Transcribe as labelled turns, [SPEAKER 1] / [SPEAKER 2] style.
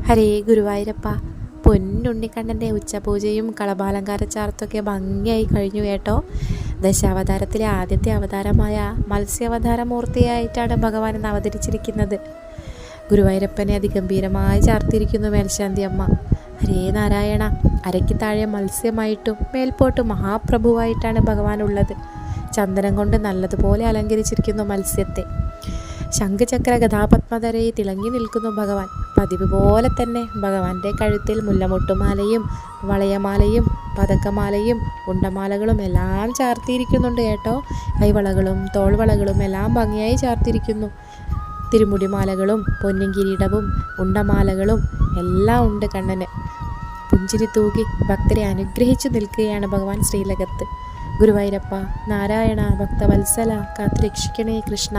[SPEAKER 1] ഹരേ ഗുരുവായൂരപ്പ. പൊന്നുണ്ണിക്കണ്ണൻ്റെ ഉച്ചപൂജയും കളഭാലങ്കാര ചാർത്തുമൊക്കെ ഭംഗിയായി കഴിഞ്ഞു കേട്ടോ. ദശാവതാരത്തിലെ ആദ്യത്തെ അവതാരമായ മത്സ്യാവതാരമൂർത്തിയായിട്ടാണ് ഭഗവാൻ ഇന്ന് അവതരിച്ചിരിക്കുന്നത്. ഗുരുവായൂരപ്പനെ അതിഗംഭീരമായി ചാർത്തിയിരിക്കുന്നു മേൽശാന്തി അമ്മ. ഹരേ നാരായണ. അരയ്ക്ക് താഴെ മത്സ്യമായിട്ടും മേൽപോട്ട് മഹാപ്രഭുവായിട്ടാണ് ഭഗവാൻ ഉള്ളത്. ചന്ദനം കൊണ്ട് നല്ലതുപോലെ അലങ്കരിച്ചിരിക്കുന്നു മത്സ്യത്തെ. ശംഖചക്ര ഗദാപത്മധരയിൽ തിളങ്ങി നിൽക്കുന്നു ഭഗവാൻ. പതിവ് പോലെ തന്നെ ഭഗവാന്റെ കഴുത്തിൽ മുല്ലമൊട്ടുമാലയും വളയമാലയും പതക്കമാലയും ഉണ്ടമാലകളും എല്ലാം ചാർത്തിയിരിക്കുന്നുണ്ട് കേട്ടോ. കൈവളകളും തോൾവളകളും എല്ലാം ഭംഗിയായി ചാർത്തിയിരിക്കുന്നു. തിരുമുടിമാലകളും പൊന്നും കിരീടവും ഉണ്ടമാലകളും എല്ലാം ഉണ്ട് കണ്ണന്. പുഞ്ചിരി തൂകി ഭക്തരെ അനുഗ്രഹിച്ചു നിൽക്കുകയാണ് ഭഗവാൻ ശ്രീലകത്ത്. ഗുരുവായൂരപ്പ നാരായണ ഭക്തവത്സല കാത്തുരക്ഷിക്കണേ കൃഷ്ണ.